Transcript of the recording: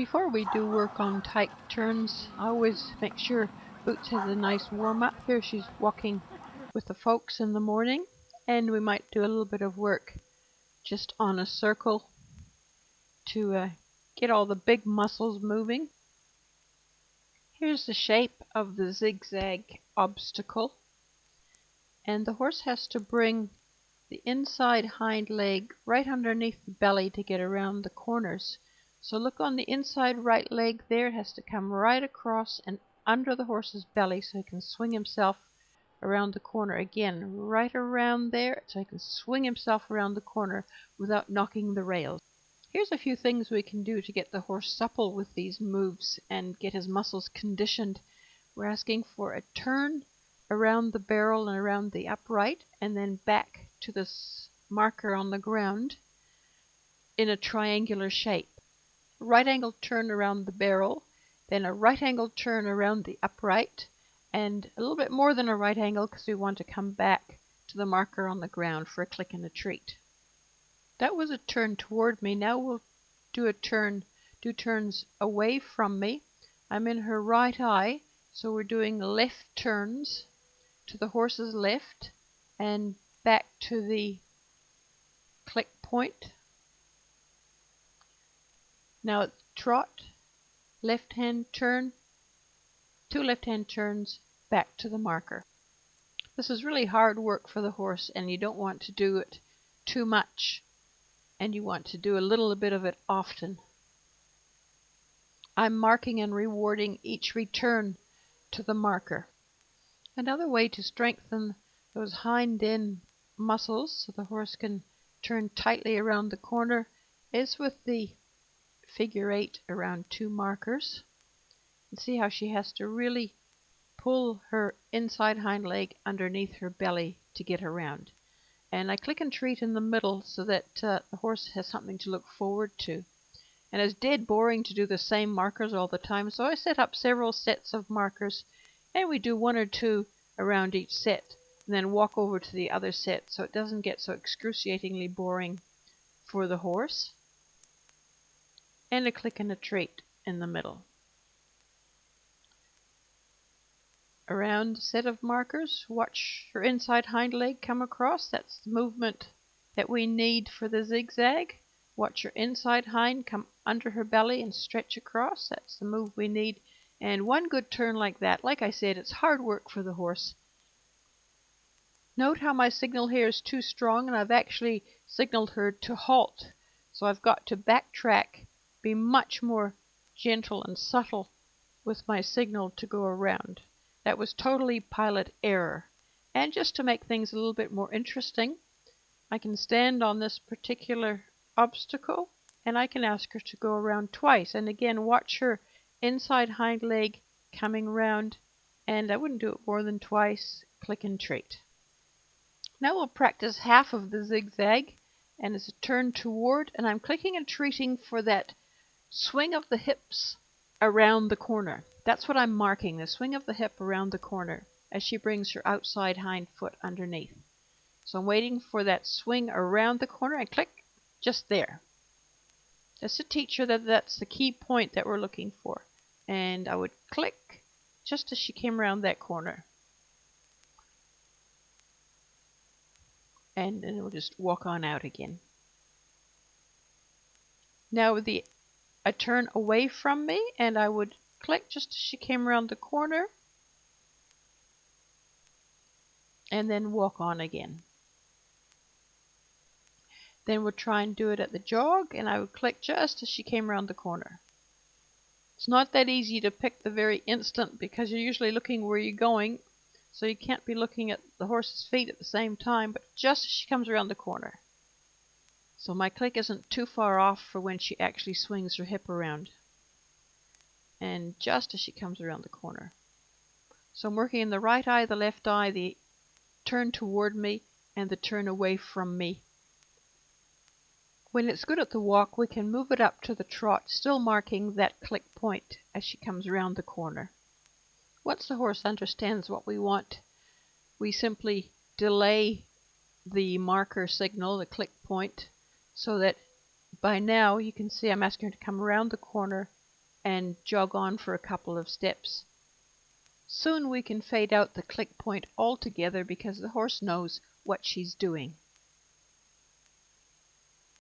Before we do work on tight turns, I always make sure Boots has a nice warm-up. Here she's walking with the folks in the morning, and we might do a little bit of work just on a circle to get all the big muscles moving. Here's the shape of the zigzag obstacle, and the horse has to bring the inside hind leg right underneath the belly to get around the corners. So look on the inside right leg there. It has to come right across and under the horse's belly so he can swing himself around the corner. Again, right around there so he can swing himself around the corner without knocking the rails. Here's a few things we can do to get the horse supple with these moves and get his muscles conditioned. We're asking for a turn around the barrel and around the upright, and then back to this marker on the ground in a triangular shape. Right angle turn around the barrel, then a right angle turn around the upright, and a little bit more than a right angle because we want to come back to the marker on the ground for a click and a treat. That was a turn toward me. Now we'll do turns away from me. I'm in her right eye, so we're doing left turns to the horse's left and back to the click point. Now it's trot, left hand turn, 2 left hand turns, back to the marker. This is really hard work for the horse, and you don't want to do it too much, and you want to do a little bit of it often. I'm marking and rewarding each return to the marker. Another way to strengthen those hind end muscles so the horse can turn tightly around the corner is with the figure 8 around 2 markers. And see how she has to really pull her inside hind leg underneath her belly to get around. And I click and treat in the middle so that the horse has something to look forward to. And it's dead boring to do the same markers all the time, so I set up several sets of markers, and we do 1 or 2 around each set, and then walk over to the other set so it doesn't get so excruciatingly boring for the horse. And a click and a treat in the middle. Around a set of markers, watch her inside hind leg come across. That's the movement that we need for the zigzag. Watch her inside hind come under her belly and stretch across. That's the move we need. And 1 good turn like that. Like I said, it's hard work for the horse. Note how my signal here is too strong, and I've actually signaled her to halt. So I've got to backtrack, be much more gentle and subtle with my signal to go around. That was totally pilot error. And just to make things a little bit more interesting, I can stand on this particular obstacle and I can ask her to go around twice. And again, watch her inside hind leg coming around, and I wouldn't do it more than twice. Click and treat. Now we'll practice half of the zigzag, and it's a turn toward, and I'm clicking and treating for that swing of the hips around the corner. That's what I'm marking, the swing of the hip around the corner as she brings her outside hind foot underneath. So I'm waiting for that swing around the corner and click just there. Just to teach her that that's the key point that we're looking for. And I would click just as she came around that corner. And then we'll just walk on out again. Now with a turn away from me, and I would click just as she came around the corner, and then walk on again. Then we'll try and do it at the jog, and I would click just as she came around the corner. It's not that easy to pick the very instant because you're usually looking where you're going, so you can't be looking at the horse's feet at the same time, but just as she comes around the corner. So my click isn't too far off for when she actually swings her hip around. And just as she comes around the corner. So I'm working in the right eye, the left eye, the turn toward me, and the turn away from me. When it's good at the walk, we can move it up to the trot, still marking that click point as she comes around the corner. Once the horse understands what we want, we simply delay the marker signal, the click point, so that by now you can see I'm asking her to come around the corner and jog on for a couple of steps. Soon we can fade out the click point altogether because the horse knows what she's doing.